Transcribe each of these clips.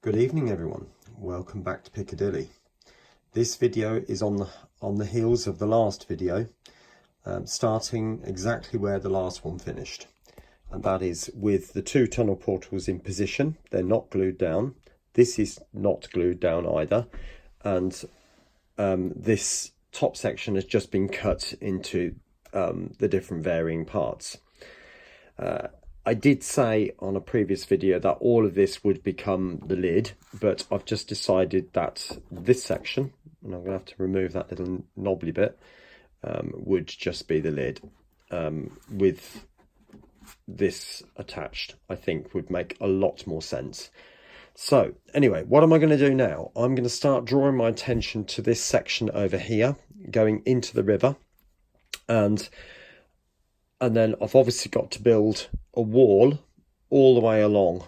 Good evening everyone, welcome back to Piccadilly. This video is on the heels of the last video, starting exactly where the last one finished, and that is with the two tunnel portals in position. They're not glued down. This is not glued down either, and this top section has just been cut into the different varying parts. I did say on a previous video that all of this would become the lid, but I've just decided that this section, and I'm going to have to remove that little knobbly bit, would just be the lid. With this attached, I think would make a lot more sense. So anyway, what am I going to do now? I'm going to start drawing my attention to this section over here, going into the river, and then I've obviously got to build a wall all the way along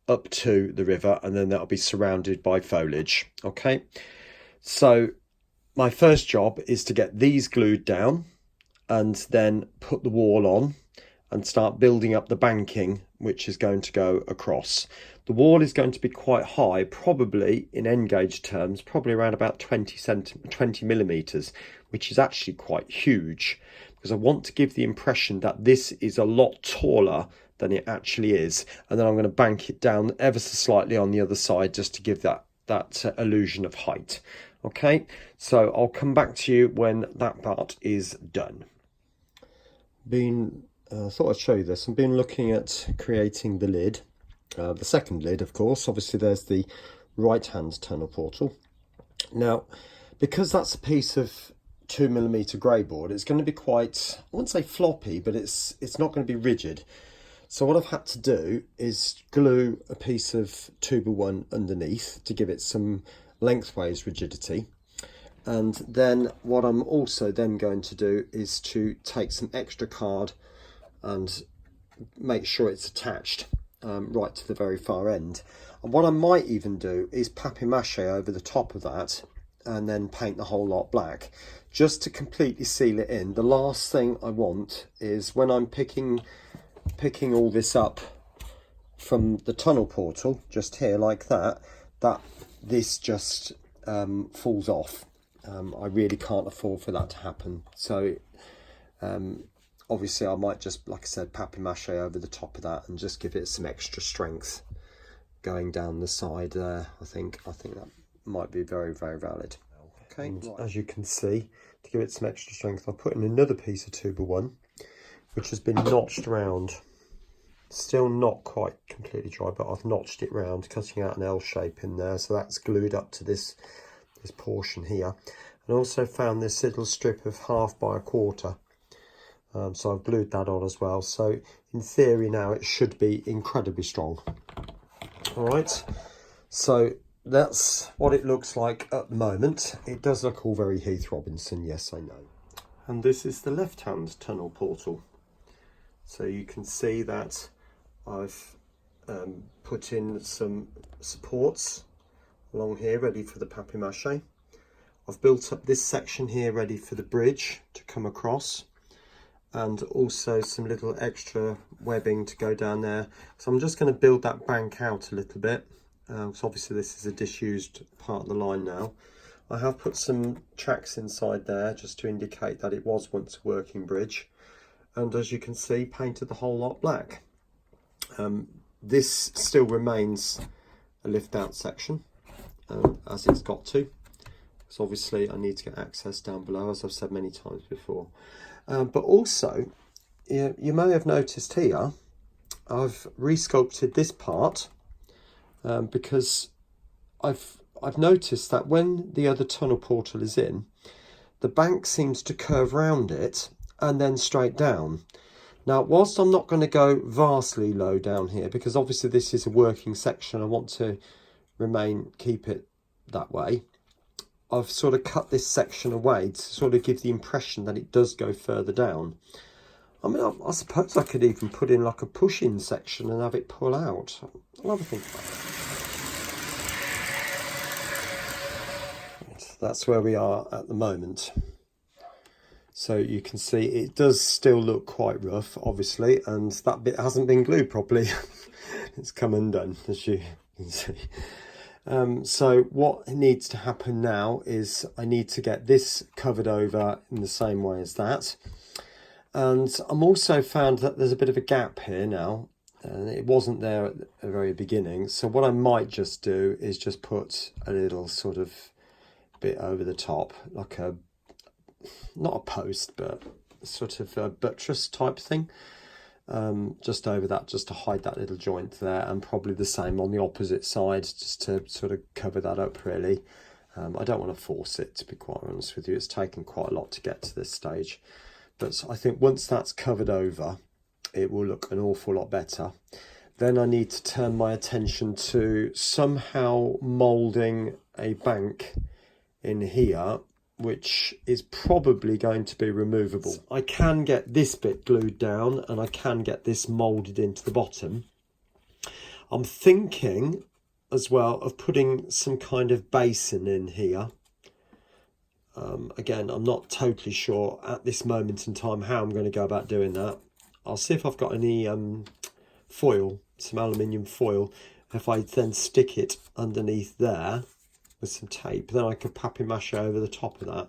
up to the river, and then that'll be surrounded by foliage. Okay, so my first job is to get these glued down and then put the wall on and start building up the banking which is going to go across. The wall is going to be quite high, probably in N gauge terms, probably around about 20 millimeters, which is actually quite huge, because I want to give the impression that this is a lot taller than it actually is, and then I'm going to bank it down ever so slightly on the other side just to give that illusion of height. Okay, so I'll come back to you when that part is done. Thought I'd show you this. I've been looking at creating the lid, the second lid, of course. Obviously there's the right hand tunnel portal. Now, because that's a piece of 2mm grey board, it's going to be quite, I wouldn't say floppy, but it's not going to be rigid. So what I've had to do is glue a piece of 2x1 underneath to give it some lengthways rigidity. And then what I'm also then going to do is to take some extra card and make sure it's attached right to the very far end. And what I might even do is papier-mâché over the top of that and then paint the whole lot black, just to completely seal it in. The last thing I want is when I'm picking all this up from the tunnel portal, just here like that this just falls off. I really can't afford for that to happen. So obviously I might just, like I said, papier-mâché over the top of that and just give it some extra strength going down the side there. I think that might be very, very valid. Okay, and as you can see, to give it some extra strength, I've put in another piece of 2x1 which has been notched round. Still not quite completely dry, but I've notched it round, cutting out an L shape in there, so that's glued up to this portion here. And also found this little strip of 1/2 by 1/4, so I've glued that on as well. So in theory now it should be incredibly strong. All right, so that's what it looks like at the moment. It does look all very Heath Robinson, yes, I know. And this is the left hand tunnel portal. So you can see that I've put in some supports along here ready for the papier-mâché. I've built up this section here ready for the bridge to come across, and also some little extra webbing to go down there. So I'm just going to build that bank out a little bit. So obviously this is a disused part of the line now. I have put some tracks inside there just to indicate that it was once a working bridge, and as you can see, painted the whole lot black. This still remains a lift out section, as it's got to, so obviously I need to get access down below, as I've said many times before. But also you may have noticed here I've resculpted this part, because I've noticed that when the other tunnel portal is in, the bank seems to curve round it and then straight down. Now, whilst I'm not going to go vastly low down here, because obviously this is a working section, I want to keep it that way, I've sort of cut this section away to sort of give the impression that it does go further down. I mean, I suppose I could even put in like a push-in section and have it pull out. I'll have a think about that. That's where we are at the moment. So you can see it does still look quite rough, obviously, and that bit hasn't been glued properly. It's come undone, as you can see. So what needs to happen now is I need to get this covered over in the same way as that. And I'm also found that there's a bit of a gap here now, and it wasn't there at the very beginning. So what I might just do is just put a little sort of bit over the top, like a, not a post, but sort of a buttress type thing. Just over that, just to hide that little joint there, and probably the same on the opposite side, just to sort of cover that up really. I don't want to force it, to be quite honest with you. It's taken quite a lot to get to this stage, but I think once that's covered over, it will look an awful lot better. Then I need to turn my attention to somehow moulding a bank in here, which is probably going to be removable. I can get this bit glued down and I can get this moulded into the bottom. I'm thinking as well of putting some kind of basin in here. Again, I'm not totally sure at this moment in time how I'm going to go about doing that. I'll see if I've got any foil, some aluminium foil. If I then stick it underneath there with some tape, then I could papier-mâché over the top of that,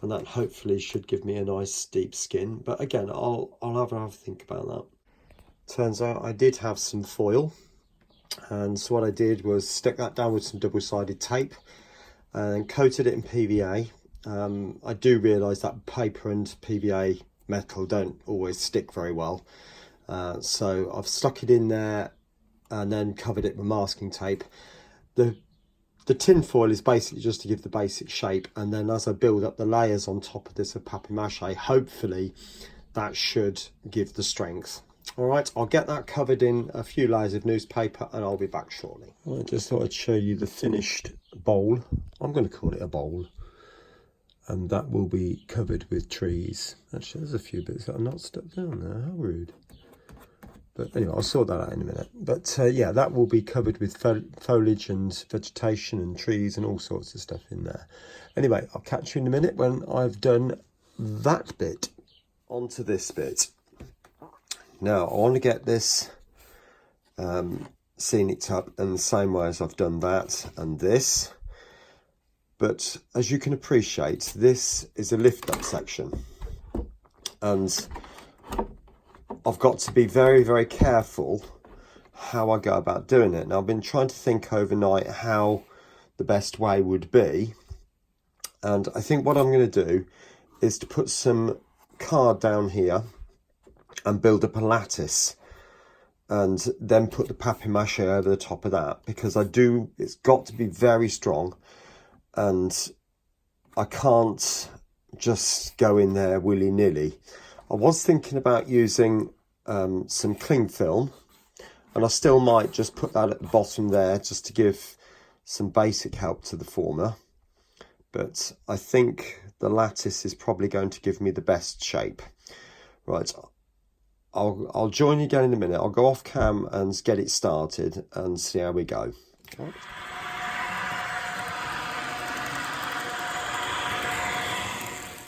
and that hopefully should give me a nice deep skin. But again, I'll have a think about that. Turns out I did have some foil, and so what I did was stick that down with some double-sided tape and coated it in PVA. I do realise that paper and PVA metal don't always stick very well, so I've stuck it in there and then covered it with masking tape. The tin foil is basically just to give the basic shape, and then as I build up the layers on top of this of papier-mâché, hopefully that should give the strength. All right, I'll get that covered in a few layers of newspaper and I'll be back shortly. I just thought I'd show you the finished bowl. I'm going to call it a bowl, and that will be covered with trees. Actually, there's a few bits that are not stuck down there. How rude. But anyway, I'll sort that out in a minute. But yeah, that will be covered with foliage and vegetation and trees and all sorts of stuff in there. Anyway, I'll catch you in a minute when I've done that bit. Onto this bit. Now, I want to get this scenic up in the same way as I've done that and this. But as you can appreciate, this is a lift-up section. And I've got to be very, very careful how I go about doing it. Now, I've been trying to think overnight how the best way would be. And I think what I'm going to do is to put some card down here and build up a lattice, and then put the papier-mâché over the top of that, because it's got to be very strong, and I can't just go in there willy-nilly. I was thinking about using some cling film, and I still might just put that at the bottom there just to give some basic help to the former. But I think the lattice is probably going to give me the best shape. Right, I'll join you again in a minute. I'll go off cam and get it started and see how we go. Okay.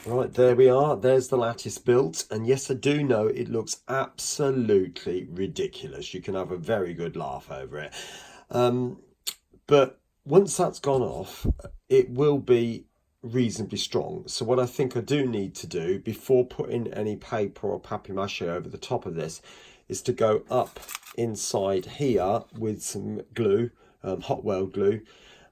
Right, there we are. There's the lattice built. And yes, I do know it looks absolutely ridiculous. You can have a very good laugh over it. But once that's gone off, it will be reasonably strong. So what I think I do need to do before putting any paper or papier-mâché over the top of this is to go up inside here with some glue, hot weld glue,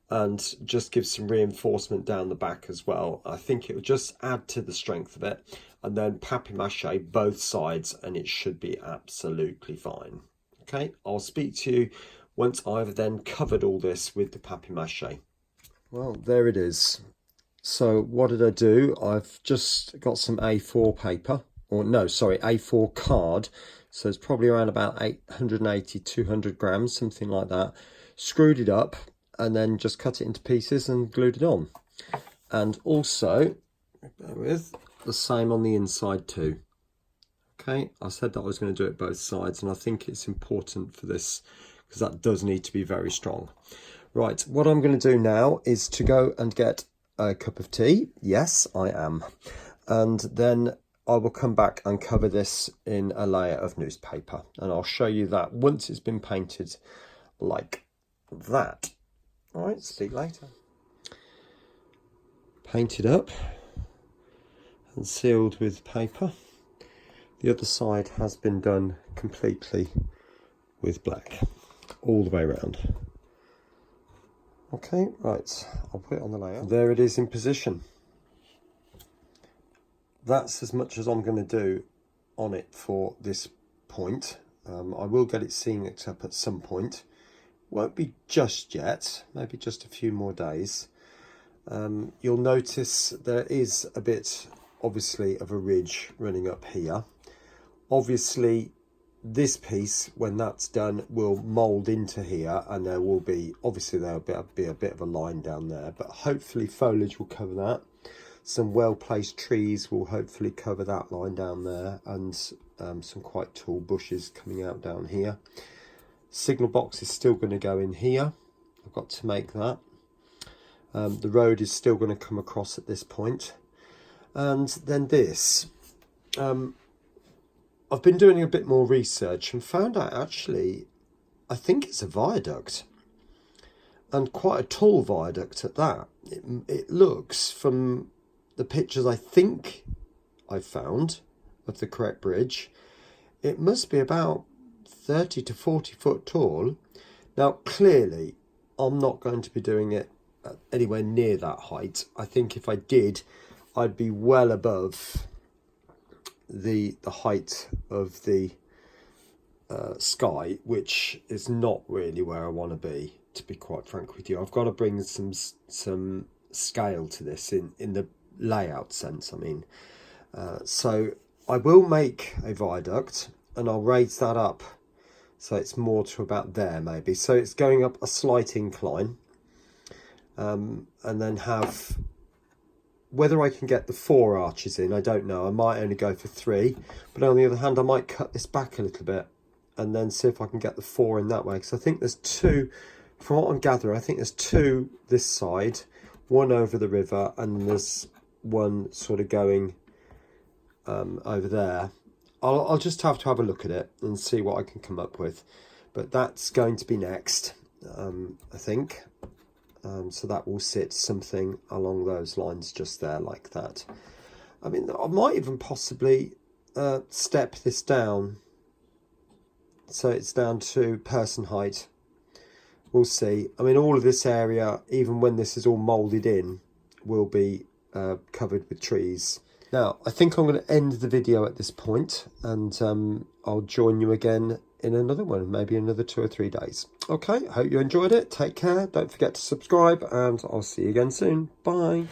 and just give some reinforcement down the back as well. I think it will just add to the strength of it, and then papier-mâché both sides, and it should be absolutely fine. Okay, I'll speak to you once I've then covered all this with the papier-mâché. Well, there it is. So what did I do? I've just got some A4 paper, or no, sorry, A4 card. So it's probably around about 880, 200 grams, something like that. Screwed it up and then just cut it into pieces and glued it on. And also, bear with, the same on the inside too. Okay, I said that I was going to do it both sides, and I think it's important for this because that does need to be very strong. Right, what I'm going to do now is to go and get a cup of tea. Yes, I am. And then I will come back and cover this in a layer of newspaper, and I'll show you that once it's been painted like that. All right, speak later. Painted up and sealed with paper. The other side has been done completely with black, all the way around. Okay, right, I'll put it on the layout. There it is in position. That's as much as I'm going to do on it for this point. I will get it sealing up at some point. Won't be just yet, maybe just a few more days. You'll notice there is a bit, obviously, of a ridge running up here. Obviously, this piece, when that's done, will mould into here, and there will be, obviously, there'll be a bit of a line down there, but hopefully foliage will cover that. Some well-placed trees will hopefully cover that line down there, and some quite tall bushes coming out down here. Signal box is still going to go in here. I've got to make that. The road is still going to come across at this point. And then this. I've been doing a bit more research and found out actually, I think it's a viaduct. And quite a tall viaduct at that. It looks, from the pictures I think I found of the correct bridge, it must be about 30 to 40 foot tall. Now clearly I'm not going to be doing it anywhere near that height. I think if I did, I'd be well above the height of the sky, which is not really where I want to be quite frank with you. I've got to bring some scale to this in the layout sense, I mean. So I will make a viaduct and I'll raise that up so it's more to about there maybe. So it's going up a slight incline, and then have, whether I can get the 4 arches in, I don't know. I might only go for 3, but on the other hand I might cut this back a little bit and then see if I can get the 4 in that way, because I think there's 2, from what I'm gathering, I think there's 2 this side, 1 over the river, and then there's 1 sort of going over there. I'll just have to have a look at it and see what I can come up with, but that's going to be next, I think. So that will sit something along those lines just there, like that. I mean, I might even possibly step this down so it's down to person height. We'll see. I mean, all of this area, even when this is all moulded in, will be covered with trees. Now, I think I'm going to end the video at this point, and I'll join you again in another one, maybe another 2 or 3 days. Okay, hope you enjoyed it. Take care. Don't forget to subscribe, and I'll see you again soon. Bye.